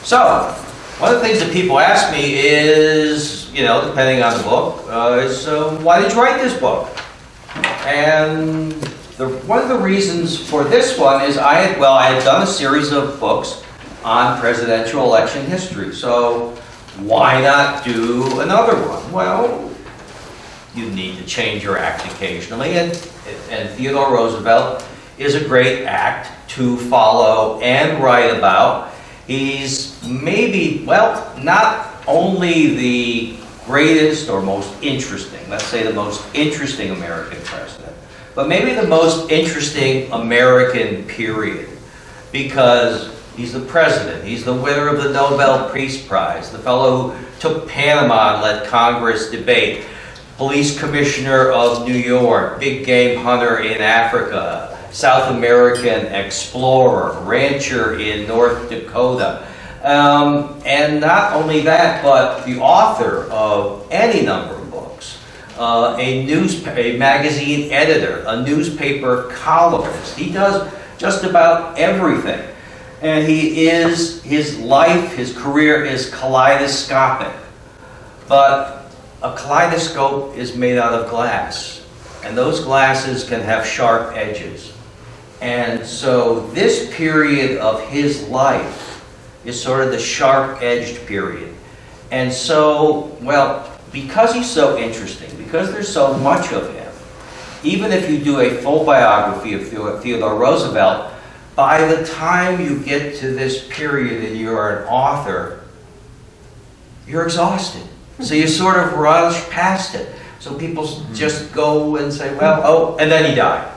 So, one of the things that people ask me is, you know, depending on the book, why did you write this book? And one of the reasons for this one is I had done a series of books on presidential election history. So why not do another one? Well, you need to change your act occasionally, and Theodore Roosevelt is a great act to follow and write about. He's maybe, well, not only the greatest or most interesting, let's say the most interesting American president, but maybe the most interesting American period, because he's the president, he's the winner of the Nobel Peace Prize, the fellow who took Panama and let Congress debate, police commissioner of New York, big game hunter in Africa, South American explorer, rancher in North Dakota. And not only that, but the author of any number of books, a magazine editor, a newspaper columnist. He does just about everything. And his life, his career is kaleidoscopic. But a kaleidoscope is made out of glass. And those glasses can have sharp edges. And so this period of his life is sort of the sharp-edged period. And so, well, because he's so interesting, because there's so much of him, even if you do a full biography of Theodore Roosevelt, by the time you get to this period and you're an author, you're exhausted. So you sort of rush past it. So people just go and say, well, oh, and then he died.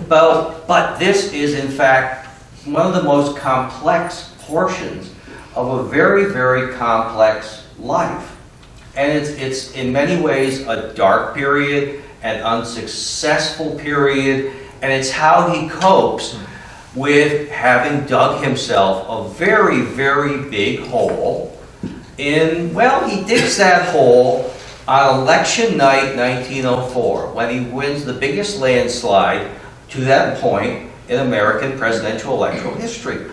But this is, in fact, one of the most complex portions of a very, very complex life. And it's in many ways a dark period, an unsuccessful period, and it's how he copes with having dug himself a very, very big hole in, well, he digs that hole on election night 1904, when he wins the biggest landslide to that point in American presidential electoral history.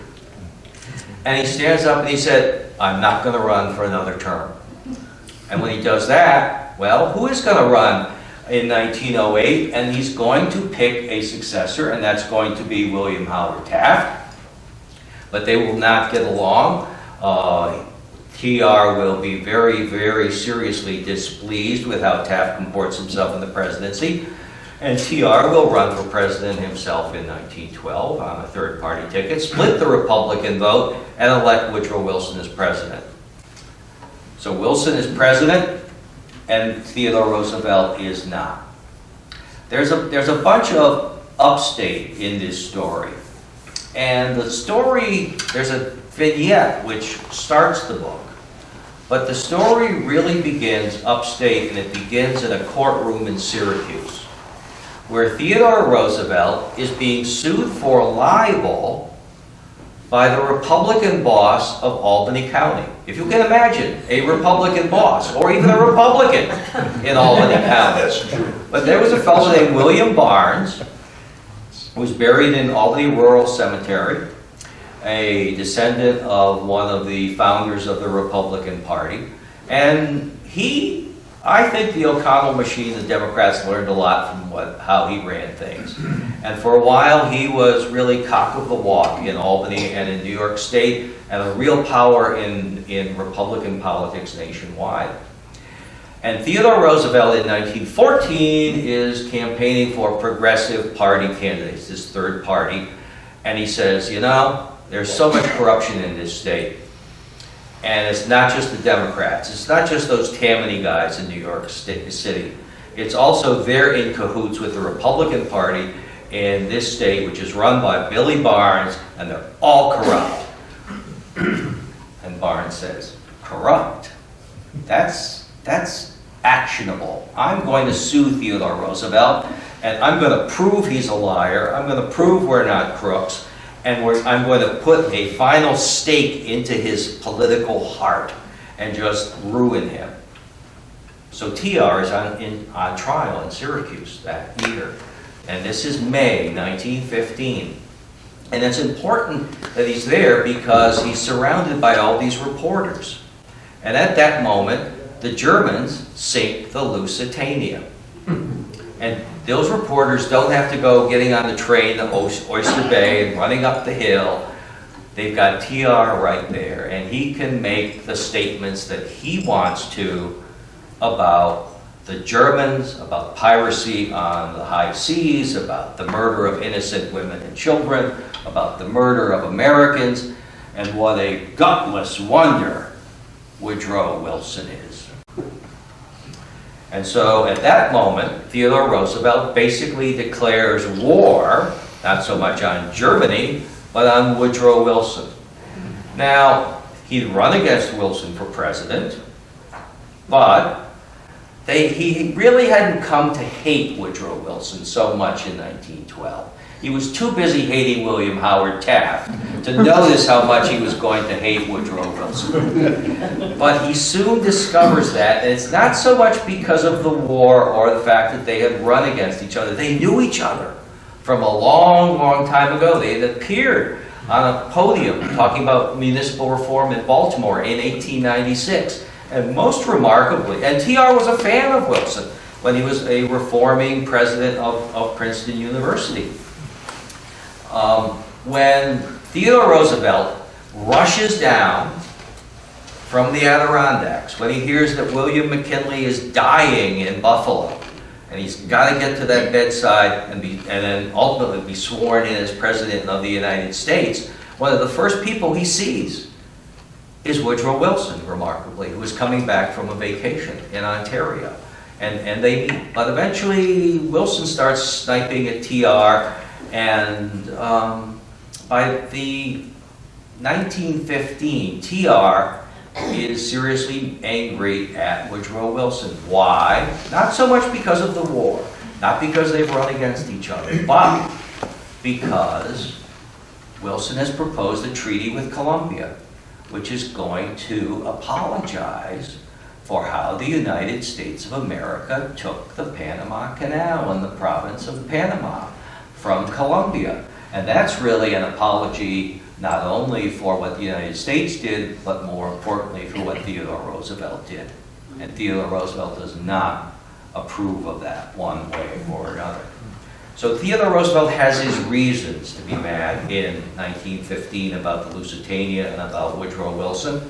And he stands up and he said, I'm not going to run for another term. And when he does that, well, who is going to run in 1908? And he's going to pick a successor, and that's going to be William Howard Taft. But they will not get along. TR will be very, very seriously displeased with how Taft comports himself in the presidency. And TR will run for president himself in 1912 on a third-party ticket, split the Republican vote, and elect Woodrow Wilson as president. So Wilson is president, and Theodore Roosevelt is not. There's a bunch of upstate in this story. And the story, there's a vignette which starts the book. But the story really begins upstate, and it begins in a courtroom in Syracuse, where Theodore Roosevelt is being sued for libel by the Republican boss of Albany County. If you can imagine a Republican boss, or even a Republican in Albany County. That's true. But there was a fellow named William Barnes, who was buried in Albany Rural Cemetery, a descendant of one of the founders of the Republican Party. And I think the O'Connell machine, the Democrats learned a lot from how he ran things. And for a while, he was really cock of the walk in Albany and in New York State, and a real power in Republican politics nationwide. And Theodore Roosevelt in 1914 is campaigning for Progressive Party candidates, this third party. And he says, you know, there's so much corruption in this state. And it's not just the Democrats. It's not just those Tammany guys in New York City. It's also they're in cahoots with the Republican Party in this state, which is run by Billy Barnes, and they're all corrupt. And Barnes says, corrupt? That's actionable. I'm going to sue Theodore Roosevelt, and I'm going to prove he's a liar. I'm going to prove we're not crooks. And I'm going to put a final stake into his political heart and just ruin him. So TR is on trial in Syracuse that year. And this is May 1915. And it's important that he's there because he's surrounded by all these reporters. And at that moment, the Germans sink the Lusitania. And those reporters don't have to go getting on the train to Oyster Bay and running up the hill. They've got TR right there, and he can make the statements that he wants to about the Germans, about piracy on the high seas, about the murder of innocent women and children, about the murder of Americans, and what a gutless wonder Woodrow Wilson is. And so at that moment, Theodore Roosevelt basically declares war, not so much on Germany, but on Woodrow Wilson. Now, he'd run against Wilson for president, but he really hadn't come to hate Woodrow Wilson so much in 1912. He was too busy hating William Howard Taft to notice how much he was going to hate Woodrow Wilson. But he soon discovers that, and it's not so much because of the war or the fact that they had run against each other. They knew each other from a long, long time ago. They had appeared on a podium talking about municipal reform in Baltimore in 1896. And most remarkably, and TR was a fan of Wilson when he was a reforming president of Princeton University. When Theodore Roosevelt rushes down from the Adirondacks, when he hears that William McKinley is dying in Buffalo, and he's got to get to that bedside and then ultimately be sworn in as President of the United States, one of the first people he sees is Woodrow Wilson, remarkably, who was coming back from a vacation in Ontario. And they meet. But eventually, Wilson starts sniping at TR, and by the 1915, TR is seriously angry at Woodrow Wilson. Why? Not so much because of the war, not because they've run against each other, but because Wilson has proposed a treaty with Colombia, which is going to apologize for how the United States of America took the Panama Canal and the province of Panama from Colombia. And that's really an apology not only for what the United States did, but more importantly for what Theodore Roosevelt did. And Theodore Roosevelt does not approve of that one way or another. So Theodore Roosevelt has his reasons to be mad in 1915 about the Lusitania and about Woodrow Wilson.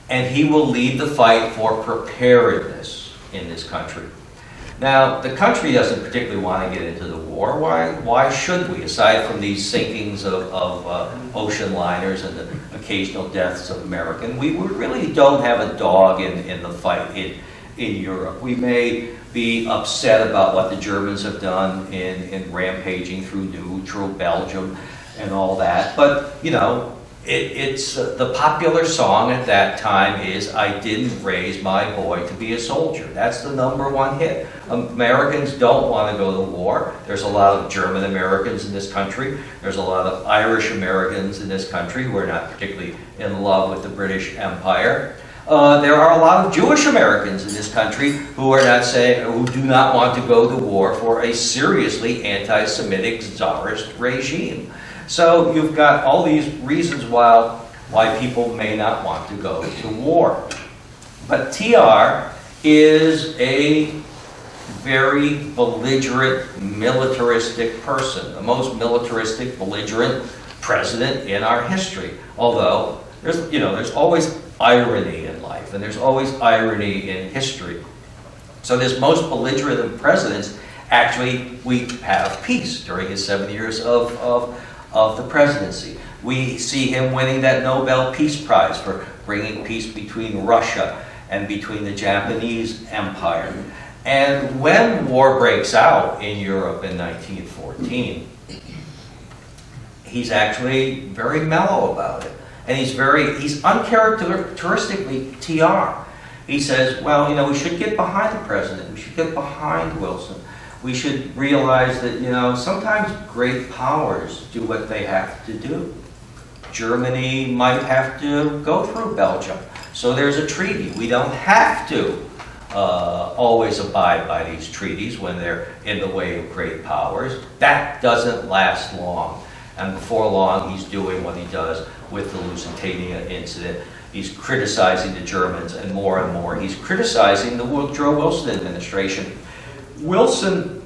And he will lead the fight for preparedness in this country. Now, the country doesn't particularly want to get into the war. Why should we? Aside from these sinkings of ocean liners and the occasional deaths of Americans, we really don't have a dog in the fight in Europe. We may be upset about what the Germans have done in rampaging through neutral Belgium and all that, but you know, it's the popular song at that time is "I didn't raise my boy to be a soldier." That's the #1 hit. Americans don't want to go to war. There's a lot of German Americans in this country. There's a lot of Irish Americans in this country who are not particularly in love with the British Empire. There are a lot of Jewish Americans in this country who do not want to go to war for a seriously anti-Semitic czarist regime. So you've got all these reasons why people may not want to go to war. But TR is a very belligerent, militaristic person, the most militaristic, belligerent president in our history. Although there's always irony in life, and there's always irony in history. So this most belligerent of presidents, actually, we have peace during his 7 years of the presidency. We see him winning that Nobel Peace Prize for bringing peace between Russia and between the Japanese Empire. And when war breaks out in Europe in 1914, he's actually very mellow about it. And he's uncharacteristically TR. He says, well, we should get behind the president. We should get behind Wilson. We should realize that, sometimes great powers do what they have to do. Germany might have to go through Belgium. So there's a treaty. We don't have to always abide by these treaties when they're in the way of great powers. That doesn't last long. And before long, he's doing what he does with the Lusitania incident. He's criticizing the Germans, and more, he's criticizing the Woodrow Wilson administration. Wilson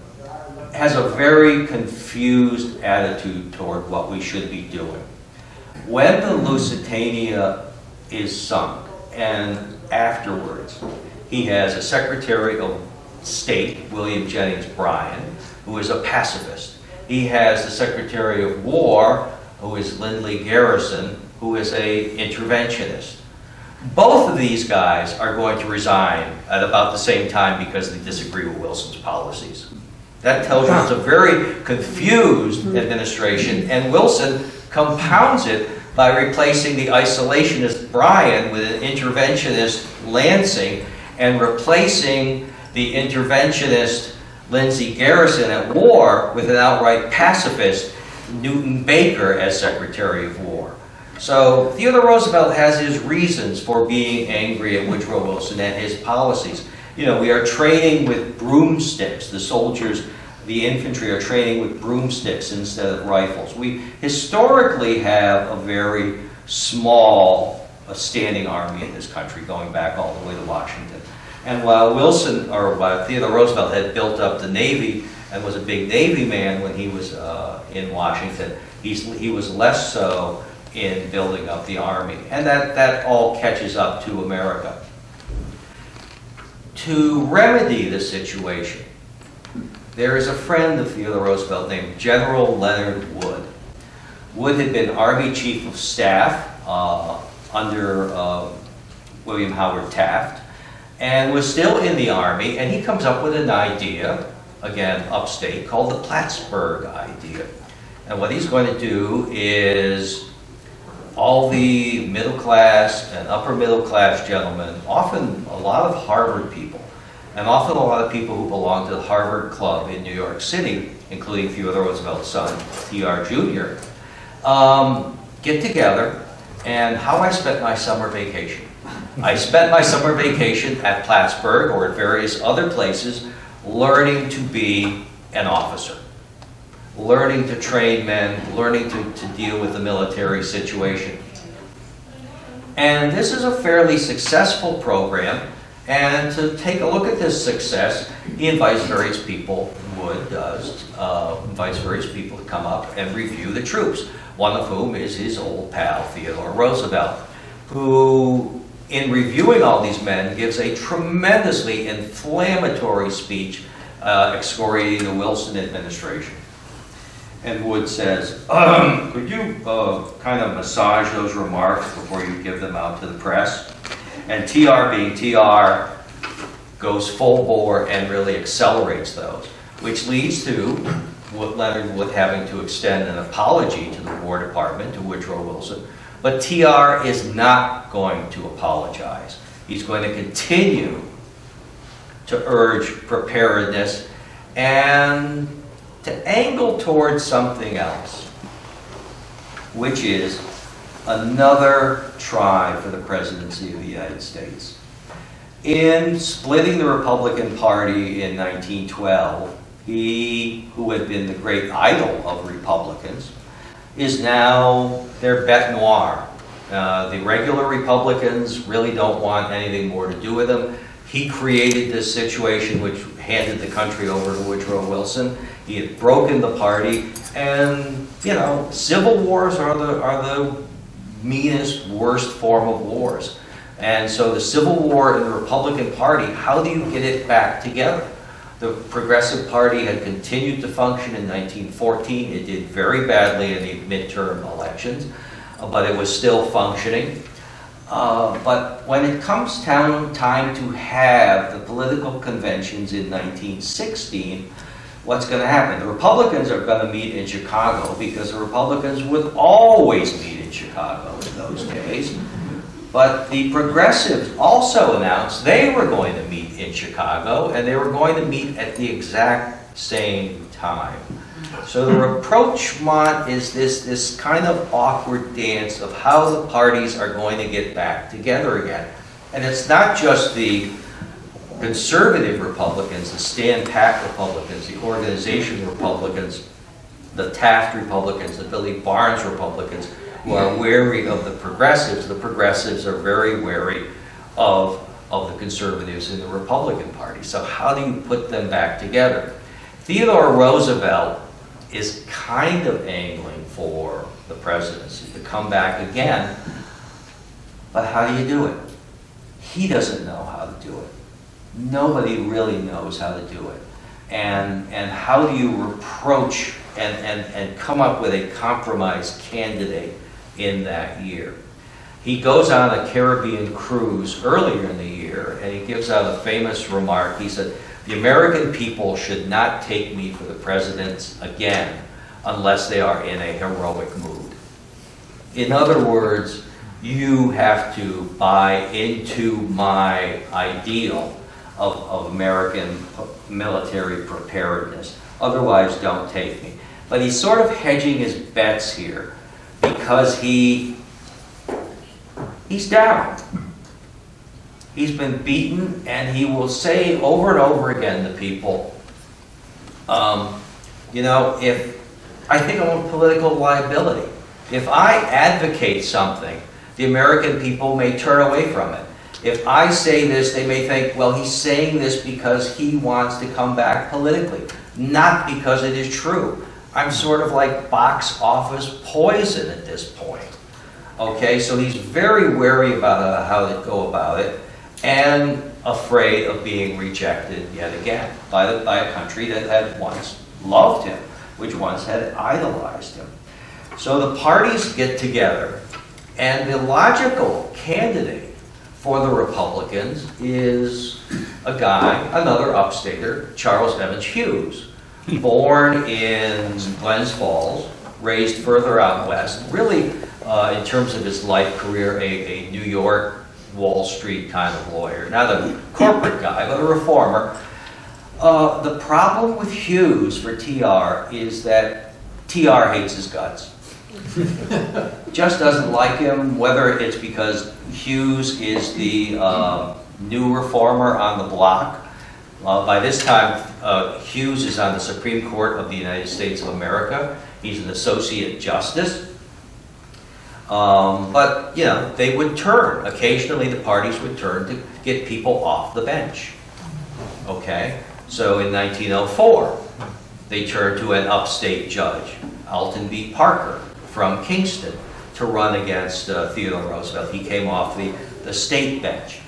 has a very confused attitude toward what we should be doing. When the Lusitania is sunk, and afterwards, he has a Secretary of State, William Jennings Bryan, who is a pacifist. He has the Secretary of War, who is Lindley Garrison, who is an interventionist. Both of these guys are going to resign at about the same time because they disagree with Wilson's policies. That tells you it's a very confused administration, and Wilson compounds it by replacing the isolationist Bryan with an interventionist Lansing, and replacing the interventionist Lindsey Garrison at War with an outright pacifist Newton Baker as Secretary of War. So Theodore Roosevelt has his reasons for being angry at Woodrow Wilson and his policies. You know, we are training with broomsticks. The soldiers, the infantry are training with broomsticks instead of rifles. We historically have a very small standing army in this country, going back all the way to Washington. And while Theodore Roosevelt had built up the Navy and was a big Navy man when he was in Washington, he was less so in building up the Army. And that all catches up to America. To remedy the situation, there is a friend of Theodore Roosevelt named General Leonard Wood. Wood had been Army Chief of Staff under William Howard Taft, and was still in the Army, and he comes up with an idea, again, upstate, called the Plattsburgh idea. And what he's going to do is all the middle class and upper middle class gentlemen, often a lot of Harvard people, and often a lot of people who belong to the Harvard Club in New York City, including Theodore Roosevelt's son, T.R. Jr., get together. And how I spent my summer vacation. I spent my summer vacation at Plattsburgh or at various other places learning to be an officer, learning to train men, learning to deal with the military situation. And this is a fairly successful program, and to take a look at this success, he invites various people, Wood does, invites various people to come up and review the troops, one of whom is his old pal, Theodore Roosevelt, who, in reviewing all these men, gives a tremendously inflammatory speech excoriating the Wilson administration. And Wood says, could you kind of massage those remarks before you give them out to the press? And TR, being TR, goes full bore and really accelerates those, which leads to Leonard Wood having to extend an apology to the War Department, to Woodrow Wilson. But TR is not going to apologize. He's going to continue to urge preparedness and to angle towards something else, which is another try for the presidency of the United States. In splitting the Republican Party in 1912, he, who had been the great idol of Republicans, is now their bête noire. The regular Republicans really don't want anything more to do with him. He created this situation which handed the country over to Woodrow Wilson. He had broken the party, and you know, civil wars are the meanest, worst form of wars. And so the Civil War in the Republican Party, how do you get it back together? The Progressive Party had continued to function in 1914. It did very badly in the midterm elections, but it was still functioning. But when it comes time to have the political conventions in 1916, what's going to happen? The Republicans are going to meet in Chicago because the Republicans would always meet in Chicago in those days. But the Progressives also announced they were going to meet in Chicago, and they were going to meet at the exact same time. So the rapprochement is this kind of awkward dance of how the parties are going to get back together again. And it's not just the conservative Republicans, the stand-pat Republicans, the organization Republicans the Taft Republicans, the Billy Barnes Republicans, who are wary of the progressives. The progressives are very wary of the conservatives in the Republican Party. So how do you put them back together? Theodore Roosevelt is kind of angling for the presidency to come back again, but how do you do it? He doesn't know how to do it. Nobody really knows how to do it. And how do you approach and come up with a compromise candidate in that year? He goes on a Caribbean cruise earlier in the year, and he gives out a famous remark. He said, "The American people should not take me for the president again unless they are in a heroic mood." In other words, you have to buy into my ideal of American military preparedness. Otherwise, don't take me. But he's sort of hedging his bets here because he's down. He's been beaten, and he will say over and over again to people, you know, if I think I'm a political liability. If I advocate something, the American people may turn away from it. If I say this, they may think, well, he's saying this because he wants to come back politically, not because it is true. I'm sort of like box office poison at this point. Okay, so he's very wary about how to go about it, and afraid of being rejected yet again by a country that had once loved him, which once had idolized him. So the parties get together, and the logical candidate for the Republicans is a guy, another upstater, Charles Evans Hughes, born in Glens Falls, raised further out west, really in terms of his life career, a New York, Wall Street kind of lawyer. Not a corporate guy, but a reformer. The problem with Hughes for TR is that TR hates his guts. Just doesn't like him, whether it's because Hughes is the new reformer on the block. By this time, Hughes is on the Supreme Court of the United States of America. He's an associate justice. But, you know, they would turn. Occasionally the parties would turn to get people off the bench. Okay? So in 1904, they turned to an upstate judge, Alton B. Parker, from Kingston, to run against Theodore Roosevelt. He came off the state bench.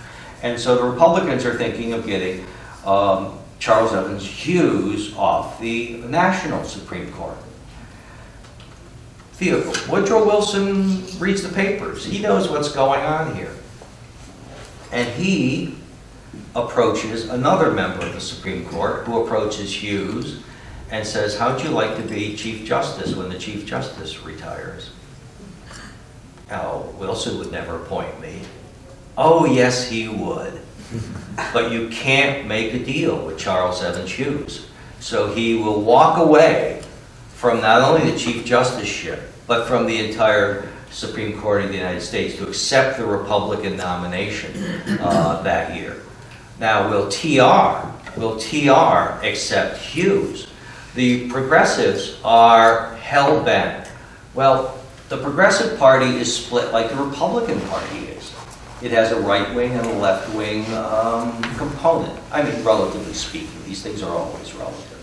And so the Republicans are thinking of getting Charles Evans Hughes off the national Supreme Court. Woodrow Wilson reads the papers. He knows what's going on here. And he approaches another member of the Supreme Court who approaches Hughes and says, how'd you like to be Chief Justice when the Chief Justice retires? Oh, Wilson would never appoint me. Oh, yes, he would. But you can't make a deal with Charles Evans Hughes. So he will walk away from not only the Chief Justiceship, but from the entire Supreme Court of the United States to accept the Republican nomination that year. Now, will TR accept Hughes? The progressives are hell-bent. Well, the Progressive Party is split like the Republican Party is. It has a right-wing and a left-wing component. I mean, relatively speaking, these things are always relative.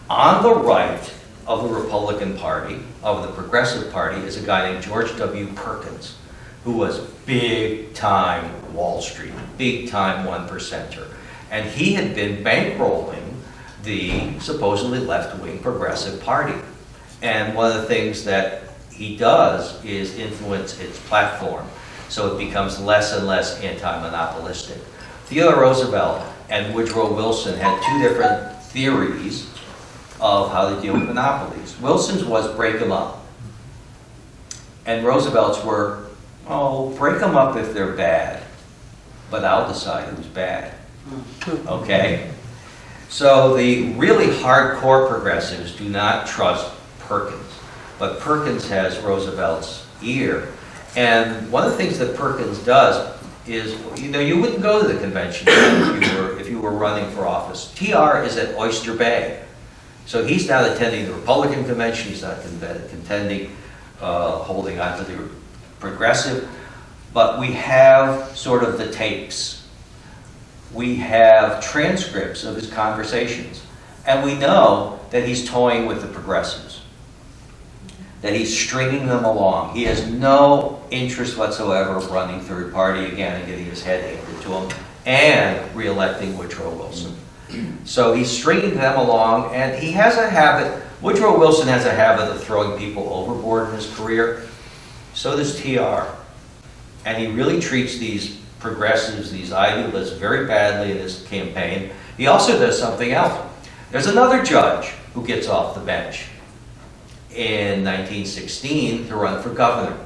On the right of the Republican Party, of the Progressive Party, is a guy named George W. Perkins, who was big-time Wall Street, big-time one-percenter. And he had been bankrolling the supposedly left-wing Progressive Party. And one of the things that he does is influence its platform, so it becomes less and less anti-monopolistic. Theodore Roosevelt and Woodrow Wilson had two different theories of how to deal with monopolies. Wilson's was break them up. And Roosevelt's were, oh, break them up if they're bad, but I'll decide who's bad. Okay? So the really hardcore progressives do not trust Perkins, but Perkins has Roosevelt's ear. And one of the things that Perkins does is, you know, you wouldn't go to the convention if you were running for office. TR is at Oyster Bay. So he's not attending the Republican convention, he's not holding on to the progressive, but we have sort of the tapes. We have transcripts of his conversations, and we know that he's toying with the progressives, that he's stringing them along. He has no interest whatsoever of running third party again and getting his head handed to him and re-electing Woodrow Wilson. So he's stringing them along, and he has a habit, Woodrow Wilson has a habit of throwing people overboard in his career. So does TR. And he really treats these progressives, these idealists, very badly in his campaign. He also does something else. There's another judge who gets off the bench in 1916 to run for governor,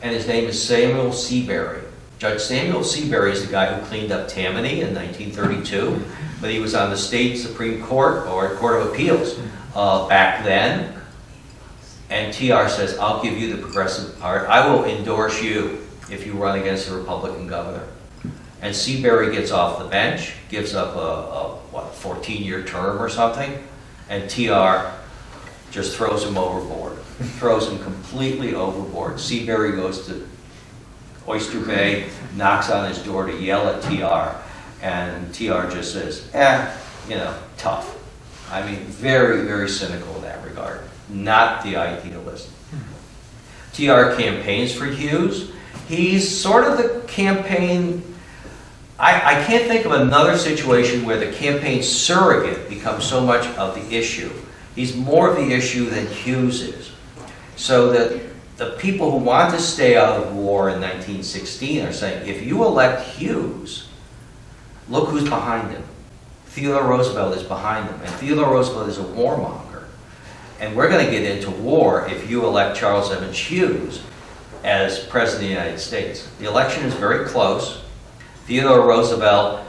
and his name is Samuel Seabury. Judge Samuel Seabury is the guy who cleaned up Tammany in 1932, but he was on the state Supreme Court or Court of Appeals back then. And TR says, I'll give you the progressive part. I will endorse you if you run against a Republican governor. And Seabury gets off the bench, gives up a 14-year term or something, and TR just throws him overboard, throws him completely overboard. Seabury goes to Oyster Bay, knocks on his door to yell at TR, and TR just says, tough. I mean, very, very cynical in that regard. Not the idealist. TR campaigns for Hughes. He's sort of the campaign, I can't think of another situation where the campaign surrogate becomes so much of the issue. He's more of the issue than Hughes is. So that the people who want to stay out of war in 1916 are saying, if you elect Hughes, look who's behind him. Theodore Roosevelt is behind him, and Theodore Roosevelt is a warmonger. And we're going to get into war if you elect Charles Evans Hughes as President of the United States. The election is very close. Theodore Roosevelt,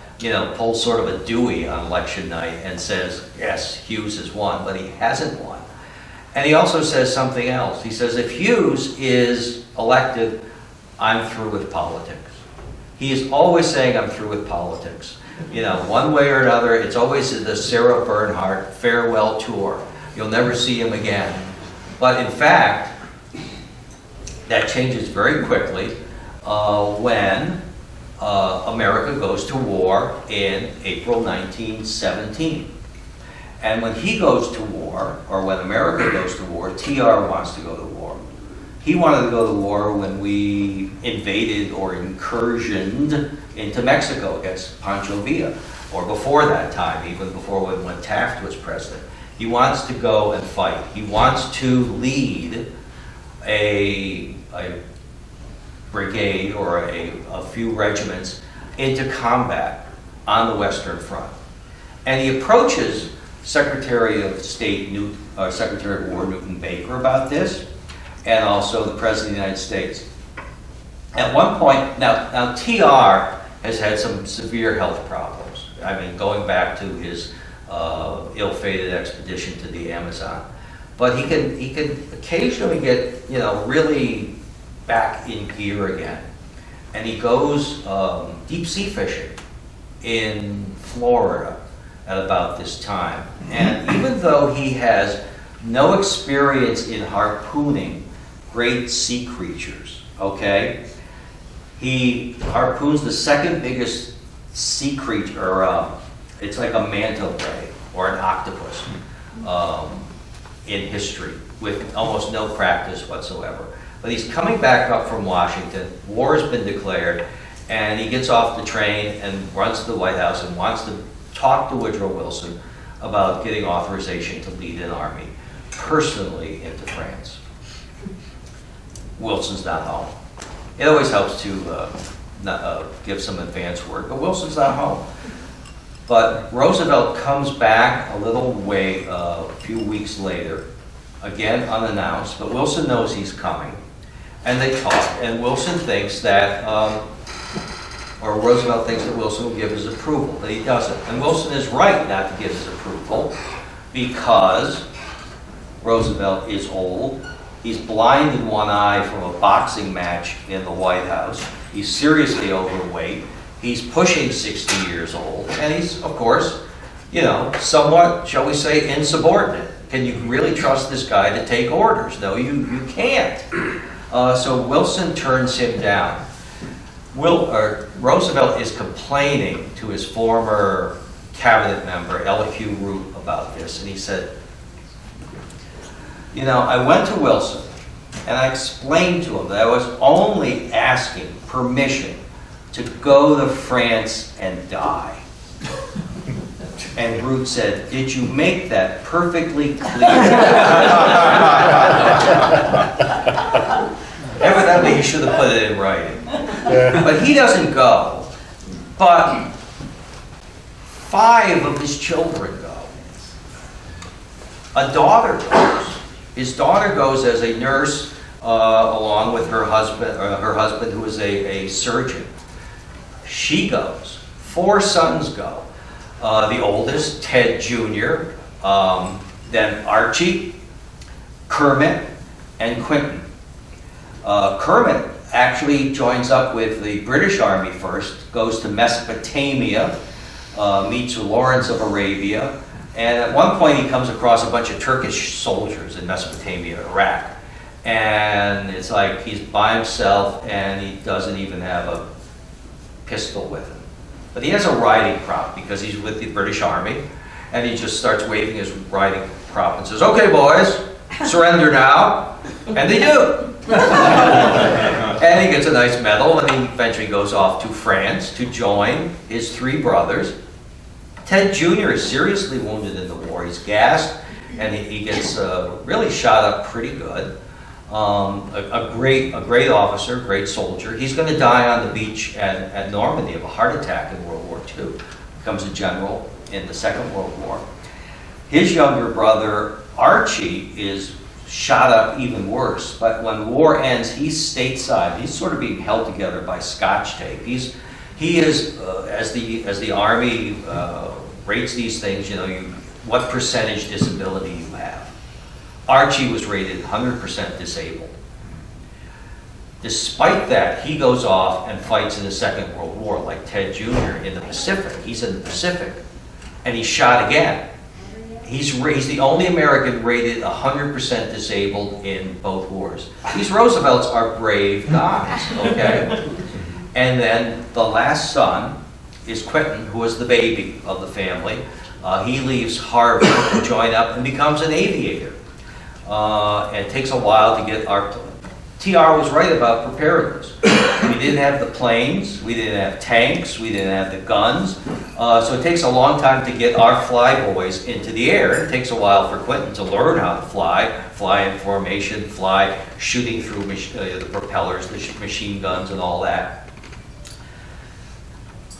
pulls sort of a Dewey on election night and says, yes, Hughes has won, but he hasn't won. And he also says something else. He says, if Hughes is elected, I'm through with politics. He is always saying, I'm through with politics. One way or another, it's always the Sarah Bernhardt farewell tour. You'll never see him again. But in fact, that changes very quickly when America goes to war in April 1917. And when he goes to war, or when America goes to war, TR wants to go to war. He wanted to go to war when we invaded or incursioned into Mexico against Pancho Villa, or before that time, even before when Taft was president. He wants to go and fight. He wants to lead a brigade or a few regiments into combat on the Western Front. And he approaches Secretary of Secretary of War Newton Baker about this, and also the President of the United States. At one point, now TR has had some severe health problems. I mean, going back to his ill-fated expedition to the Amazon. But he can occasionally get, really back in gear again. And he goes deep sea fishing in Florida at about this time. And even though he has no experience in harpooning great sea creatures, okay, he harpoons the second biggest sea creature, it's like a manta ray or an octopus in history with almost no practice whatsoever. But he's coming back up from Washington, war has been declared, and he gets off the train and runs to the White House and wants to talk to Woodrow Wilson about getting authorization to lead an army personally into France. Wilson's not home. It always helps to give some advance word, but Wilson's not home. But Roosevelt comes back a few weeks later, again unannounced, but Wilson knows he's coming. And they talk, and Wilson thinks that, or Roosevelt thinks that Wilson will give his approval, but he doesn't. And Wilson is right not to give his approval because Roosevelt is old. He's blind in one eye from a boxing match in the White House. He's seriously overweight. He's pushing 60 years old. And he's, of course, somewhat, shall we say, insubordinate. Can you really trust this guy to take orders? No, you can't. So Wilson turns him down. Roosevelt is complaining to his former cabinet member, Elihu Root, about this, and he said, you know, I went to Wilson and I explained to him that I was only asking permission to go to France and die. And Root said, did you make that perfectly clear? Evidently, he should have put it in writing. But he doesn't go. But 5 of his children go. A daughter goes. His daughter goes as a nurse along with her husband who is a surgeon. She goes. 4 sons go. The oldest, Ted Jr., then Archie, Kermit, and Quentin. Kermit actually joins up with the British Army first, goes to Mesopotamia, meets Lawrence of Arabia, and at one point he comes across a bunch of Turkish soldiers in Mesopotamia, Iraq. And it's like he's by himself and he doesn't even have a pistol with him. But he has a riding crop because he's with the British Army, and he just starts waving his riding crop and says, okay boys, surrender now. And they do. And he gets a nice medal, and he eventually goes off to France to join his 3 brothers. Ted Jr. is seriously wounded in the war. He's gassed, and he gets really shot up pretty good. A great officer, great soldier. He's going to die on the beach at Normandy of a heart attack in World War II. Becomes a general in the Second World War. His younger brother, Archie, is shot up even worse. But when war ends, he's stateside. He's sort of being held together by Scotch tape. He is as the Army rates these things, you know, what percentage disability you have. Archie was rated 100% disabled. Despite that, he goes off and fights in the Second World War, like Ted Jr. in the Pacific. He's in the Pacific, and he's shot again. He's the only American rated 100% disabled in both wars. These Roosevelts are brave guys, okay? And then the last son is Quentin, who is the baby of the family. He leaves Harvard to join up and becomes an aviator. And it takes a while to get our... TR was right about preparedness. We didn't have the planes, we didn't have tanks, we didn't have the guns. So it takes a long time to get our flyboys into the air. It takes a while for Quentin to learn how to fly in formation, fly shooting through the propellers, the machine guns and all that.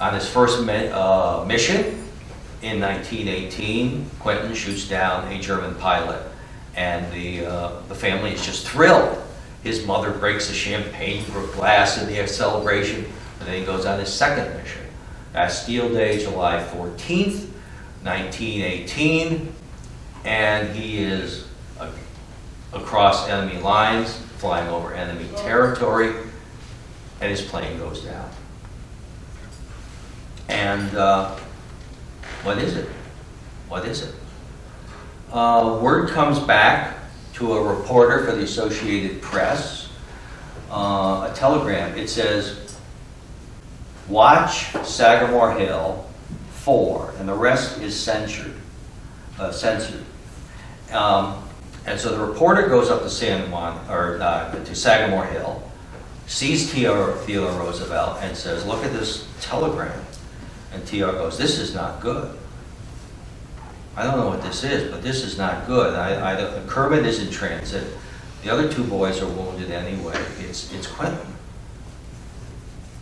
On his first mission in 1918, Quentin shoots down a German pilot, and the family is just thrilled. His mother breaks a champagne glass in the celebration, and then he goes on his second mission. Bastille Day, July 14th, 1918, and he is across enemy lines, flying over enemy territory, and his plane goes down. And what is it? What is it? Word comes back to a reporter for the Associated Press, a telegram. It says, watch Sagamore Hill 4, and the rest is censored. And so the reporter goes up to to Sagamore Hill, sees Theodore Roosevelt, and says, look at this telegram. And TR goes, this is not good. I don't know what this is, but this is not good. Kermit is in transit. The other 2 boys are wounded anyway. It's Quentin.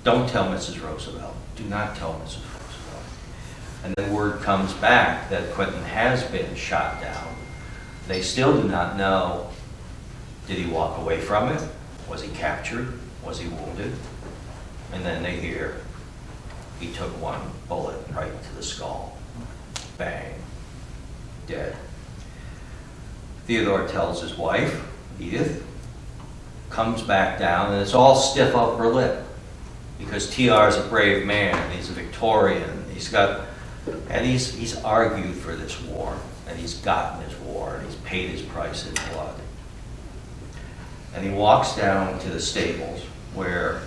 Don't tell Mrs. Roosevelt. Do not tell Mrs. Roosevelt. And then word comes back that Quentin has been shot down. They still do not know, did he walk away from it? Was he captured? Was he wounded? And then they hear, he took 1 bullet right to the skull. Bang. Dead. Theodore tells his wife, Edith, comes back down, and it's all stiff upper lip because TR is a brave man. He's a Victorian. He's argued for this war, and he's gotten his war, and he's paid his price in blood. And he walks down to the stables where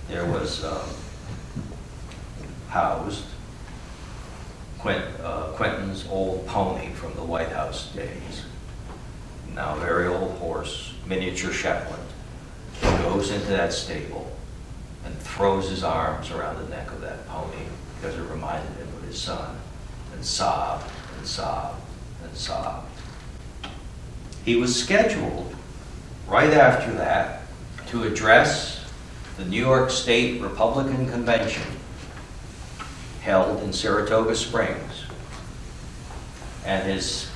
there was housed Quentin's old pony from the White House days, now very old horse, miniature Shetland. He goes into that stable and throws his arms around the neck of that pony because it reminded him of his son, and sobbed and sobbed and sobbed. He was scheduled right after that to address the New York State Republican Convention held in Saratoga Springs. And his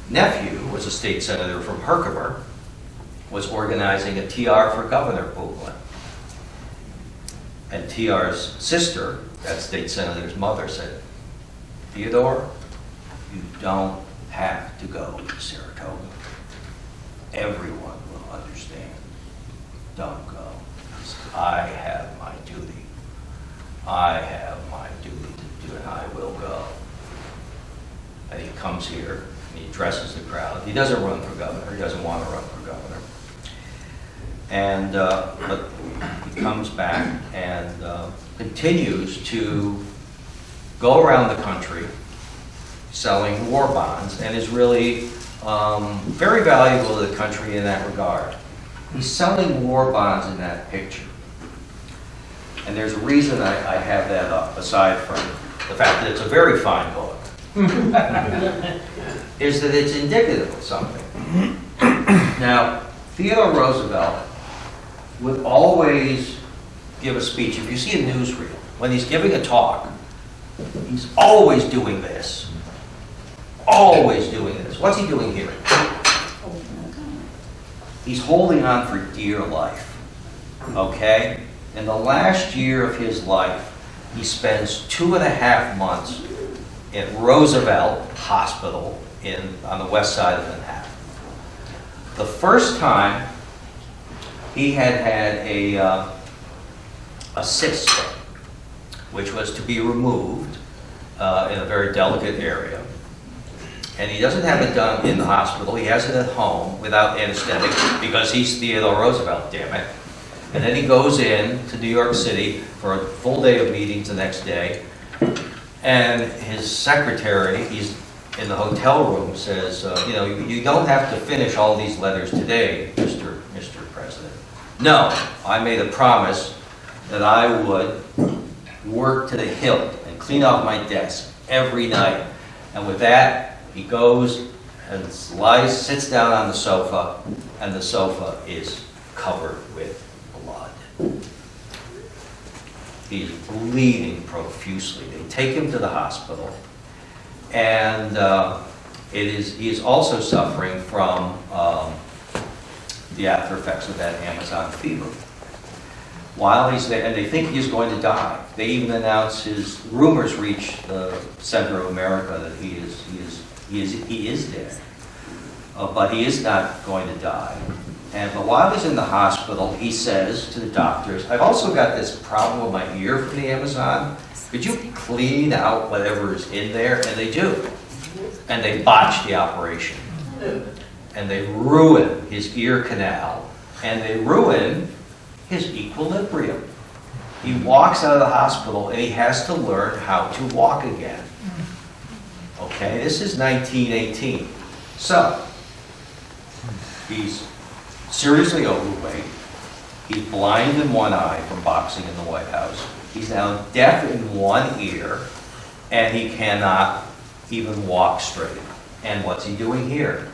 nephew was a state senator from Herkimer, was organizing a TR for governor movement. And TR's sister, that state senator's mother, said, "Theodore, you don't have to go to Saratoga. Everyone will understand. Don't go. I have my duty. I have my duty to do, and I will go." And he comes here, and he addresses the crowd. He doesn't run for governor. He doesn't want to run for governor. And but he comes back and continues to go around the country selling war bonds, and is really very valuable to the country in that regard. He's selling war bonds in that picture. And there's a reason I have that up, aside from the fact that it's a very fine book, is that it's indicative of something. Now, Theodore Roosevelt would always give a speech. If you see a newsreel, when he's giving a talk, he's always doing this. Always doing this. What's he doing here? He's holding on for dear life. Okay? In the last year of his life, he spends 2.5 months at Roosevelt Hospital on the west side of Manhattan. The first time he had a cyst, which was to be removed in a very delicate area. And he doesn't have it done in the hospital. He has it at home without anesthetic because he's Theodore Roosevelt, damn it. And then he goes in to New York City for a full day of meetings the next day. And his secretary, he's in the hotel room, says, you don't have to finish all these letters today, Mr. President. No, I made a promise that I would work to the hilt and clean off my desk every night. And with that, he goes and sits down on the sofa, and the sofa is covered with blood. He's bleeding profusely. They take him to the hospital, and he is also suffering from the after effects of that Amazon fever. While he's there, and they think he's going to die. They even announce rumors reach the center of America that he is dead. But he is not going to die. But while he's in the hospital, he says to the doctors, "I've also got this problem with my ear from the Amazon. Could you clean out whatever is in there?" And they do. And they botch the operation. And they ruin his ear canal. And they ruin his equilibrium. He walks out of the hospital and he has to learn how to walk again. Okay, this is 1918. So, he's seriously overweight. He's blind in one eye from boxing in the White House. He's now deaf in one ear, and he cannot even walk straight. And what's he doing here?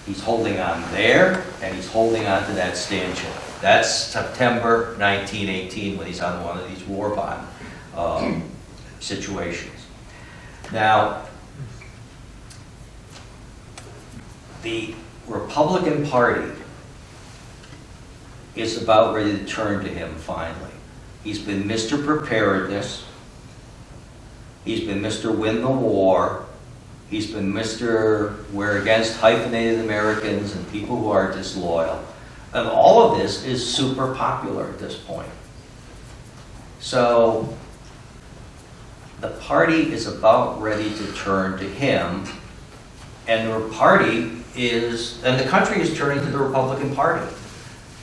He's holding on there, and he's holding on to that stanchion. That's September 1918 when he's on one of these war bond situations. Now, the Republican Party is about ready to turn to him finally. He's been Mr. Preparedness. He's been Mr. Win the War. He's been Mr. We're against hyphenated Americans and people who are disloyal. And all of this is super popular at this point. So the party is about ready to turn to him And the party is, and the country is turning to the Republican Party.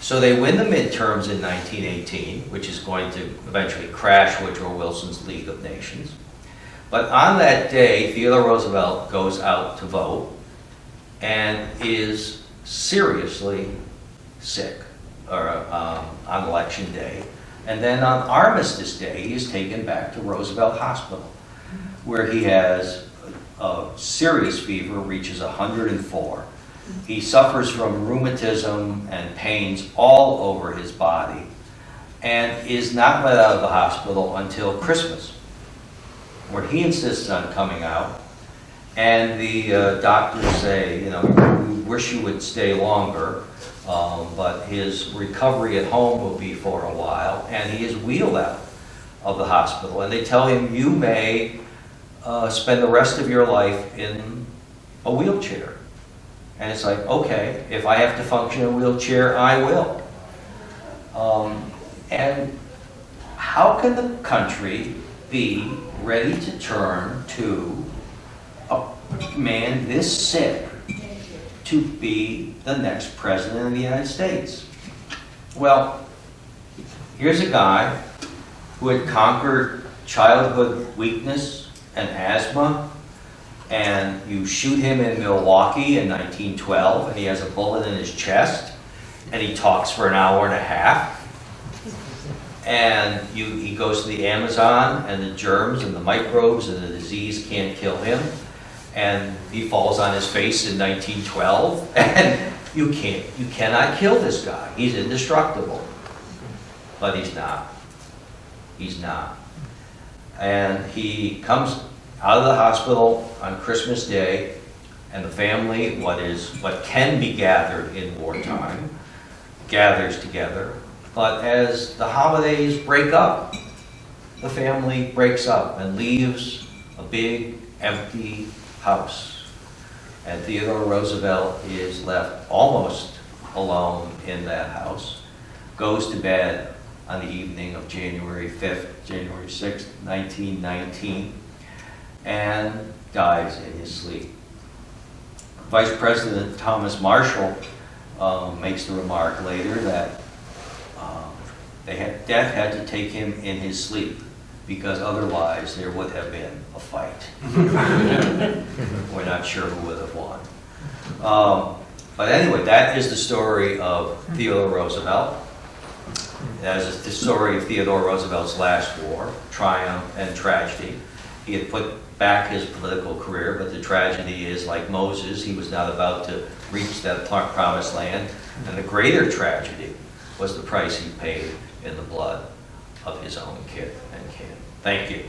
So they win the midterms in 1918, which is going to eventually crash Woodrow Wilson's League of Nations. But on that day, Theodore Roosevelt goes out to vote and is seriously sick on election day. And then on Armistice Day, he is taken back to Roosevelt Hospital, where he has a serious fever, reaches 104. He suffers from rheumatism and pains all over his body and is not let out of the hospital until Christmas, where he insists on coming out. And the doctors say, you know, we wish you would stay longer, but his recovery at home will be for a while, and he is wheeled out of the hospital. And they tell him, you may spend the rest of your life in a wheelchair. And it's like, okay, if I have to function in a wheelchair, I will. And how can the country be ready to turn to a man this sick to be the next president of the United States? Well, here's a guy who had conquered childhood weakness and asthma, and you shoot him in Milwaukee in 1912, and he has a bullet in his chest, and he talks for an hour and a half, and he goes to the Amazon, and the germs and the microbes and the disease can't kill him, and he falls on his face in 1912, and you cannot kill this guy. He's indestructible. But he's not. He's not. And he comes out of the hospital on Christmas Day, and the family, what can be gathered in wartime, gathers together. But as the holidays break up, the family breaks up and leaves a big empty house. And Theodore Roosevelt is left almost alone in that house, goes to bed on the evening of January 5th, January 6th, 1919, and dies in his sleep. Vice President Thomas Marshall makes the remark later that death had to take him in his sleep, because otherwise there would have been a fight. We're not sure who would have won. But anyway, that is the story of Theodore Roosevelt. That is the story of Theodore Roosevelt's last war, triumph and tragedy. He had put back his political career, but the tragedy is, like Moses, he was not about to reach that promised land. And the greater tragedy was the price he paid in the blood of his own kith and kin. Thank you.